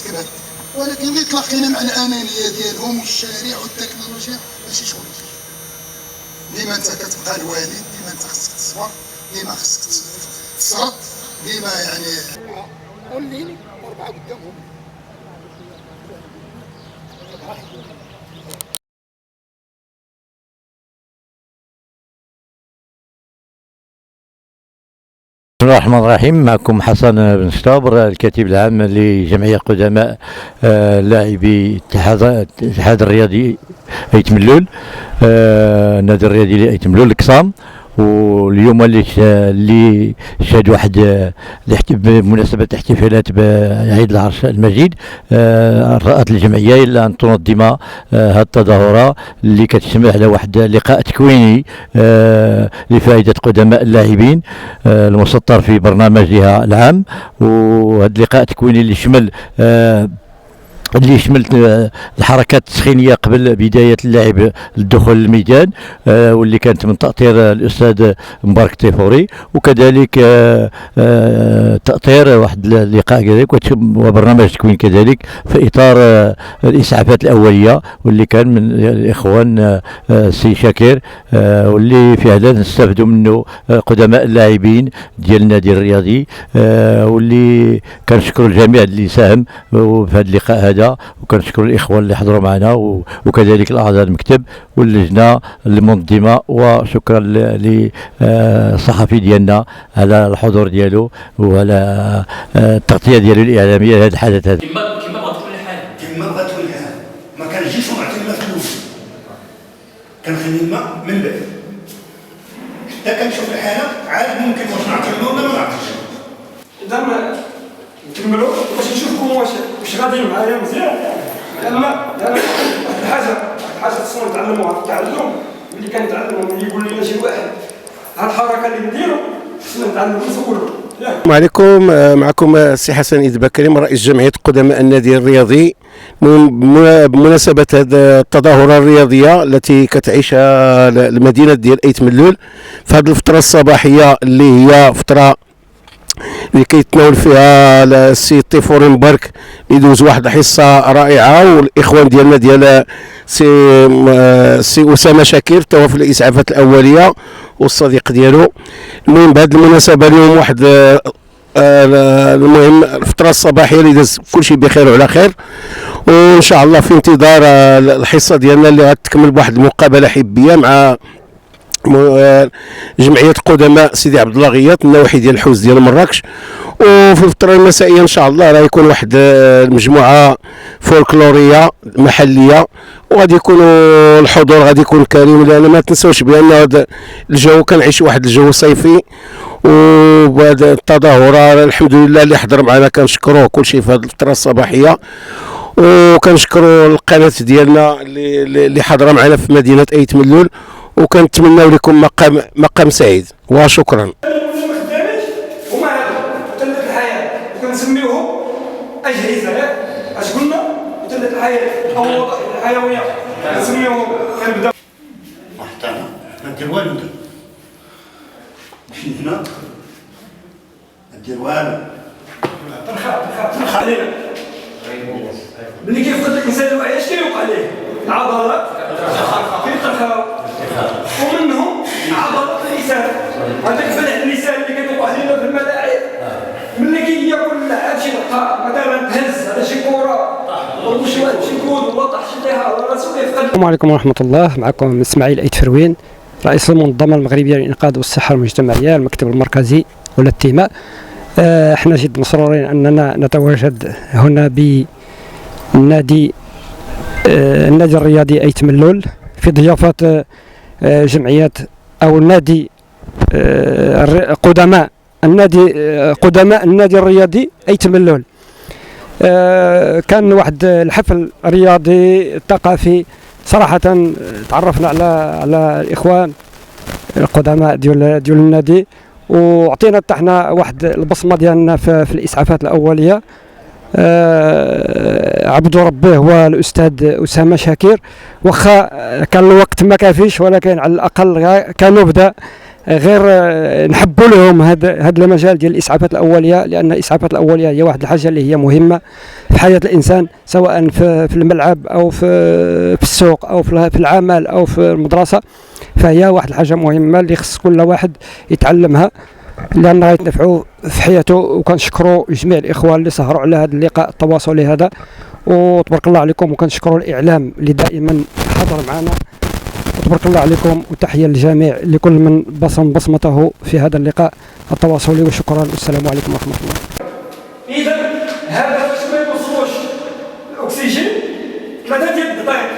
تكرهت، ولكن اللي تلاقينا مع الانانيه ديالهم والشارع والتكنولوجيا ماشي شغل. ديما انت كتبقى الوالد، ديما انت خصك تصبر، ديما خصك تصرد، ديما يعني وليني اربعه قدامهم. بسم الله الرحمن الرحيم. معكم حسن بن شطابر، الكاتب العام لجمعية قدماء لاعبي الاتحاد الرياضي أيت ملول، النادي الرياضي لأيت ملول القصام. واليوم اللي شهد واحد بمناسبة الاحتفالات بعيد العرش المجيد، رأت الجمعية إلا أن تنظم هذه التظاهرة اللي كتشتمل على واحد لقاء تكويني لفائدة قدماء اللاعبين المسطر في برنامجها العام. وهذا اللقاء التكويني اللي يشمل الحركات التسخينيه قبل بدايه اللاعب الدخول للميدان، واللي كانت من تاطير الاستاذ مبارك الطيفوري، وكذلك تاطير واحد اللقاء كذلك وبرنامج تكوين كذلك في اطار الاسعافات الاوليه، واللي كان من الاخوان سي شاكر، واللي فعلا نستفدوا منه قدماء اللاعبين ديال النادي الرياضي، واللي كنشكروا الجميع اللي ساهم في هذا اللقاء هذا، وكنشكر الاخوان اللي حضروا معنا وكذلك الاعضاء المكتب واللجنه المنظمه، وشكرا للصحفي ديالنا على الحضور ديالو وعلى التغطيه ديالو الاعلاميه لهذا الحدث هذا. كما بغات كل حال، كما بغات كل حال، ما كنجيش ونعطي الماء في الاول، كنخلي الماء من بعد حتى كنشوف الحاله عاد ممكن واش نعطي الماء ولا ما نعطيش. اذا ما نكملوا باش نشوفكم واش غاديين معايا مزيان. لان الحاجه خصنا نتعلموها. التعلم اللي كنتعلموا اللي يقول لنا شي واحد هاد الحركه اللي نديروا خصنا نتعلموا نصوروا. السلام عليكم، معكم السي حسن إيد بكري رئيس جمعيه قدماء النادي الرياضي، بمناسبه هذه التظاهره الرياضيه التي كتعيشها المدينه ديال أيت ملول في هذه الفتره الصباحيه اللي هي فتره اللي كيتناول فيها السي طيفوري مبارك اللي دوز واحد الحصه رائعه، والاخوان ديالنا ديال سي اسامه شاكر توا في الاسعافات الاوليه والصديق ديالو. المهم بهذه المناسبه اليوم واحد المهم الفتره الصباحيه اللي داز كلشي بخير وعلى خير، وان شاء الله في انتظار الحصه ديالنا اللي غتكمل بواحد المقابله حبيه مع جمعيه قدماء سيدي عبد الله غياط النواحي ديال الحوز ديال مراكش. وفي الفتره المسائيه ان شاء الله راه يكون واحد المجموعه فولكلوريه محليه، وغادي يكونوا الحضور غادي يكون كريم، لان ما تنساوش بان هذا الجو كنعيش واحد الجو صيفي. وبهذه التظاهره الحمد لله اللي حضر معنا كنشكروه كلشي في هذه الفتره الصباحيه، وكنشكروا القناه ديالنا اللي حاضره معنا في مدينه أيت ملول، وكنتمناو لكم مقام سعيد وشكرا. هما مثلث الحياه وكنسميوهم اجهزه، اش قلنا؟ مثلث الحياه او الوظائف الحيويه كنسميوهم. كنبدا محترم ما دير والو، ماشي هنا ما دير والو، ترخى علينا. ملي كيفقد الانسان الوعي اش كيوقع ليه؟ العضلات كيترخاو، ومنهم عضلات اللسان. هذاك الفلح اللسان اللي كيوقع لنا في الملاعب ملي كياكل اللعاب شي لقطه مثلا تهز على شي كره ولا شي كود ولا طاح شي طيحه ولا راسو كيفقد. السلام عليكم ورحمه الله، معكم اسماعيل أيت فروين رئيس المنظمه المغربيه للانقاذ والصحه المجتمعيه المكتب المركزي ولا التيماء. احنا جد مسرورين اننا نتواجد هنا بالنادي الرياضي أيت ملول في ضيافه جمعيه او نادي قدماء النادي الرياضي أيت ملول. كان واحد الحفل رياضي ثقافي صراحه، تعرفنا على الاخوان القدماء ديال النادي، وعطينا حتى حنا واحد البصمه ديالنا في الاسعافات الاوليه. عبدو ربيه هو الاستاذ اسامه شاكر، واخا كان الوقت ما كافيش ولكن على الاقل كنبدا غير نحبوا لهم هذا المجال ديال الاسعافات الاوليه، لان الاسعافات الاوليه هي واحد الحاجه اللي هي مهمه في حياه الانسان، سواء في الملعب او في السوق او في العمل او في المدرسه، فهي واحد الحاجه مهمه اللي خص كل واحد يتعلمها لان غيتنفعوا في حياته. وكنشكروا جميع الاخوان اللي سهروا على هذا اللقاء التواصلي هذا، وتبارك الله عليكم. وكنشكروا الاعلام اللي دائما حضر معنا، وتبارك الله عليكم. وتحيه للجميع لكل من بصم بصمته في هذا اللقاء التواصلي، وشكرا والسلام عليكم ورحمه الله. اذا هذا باش ما يوصلوش الاكسجين 3 ديال الدقائق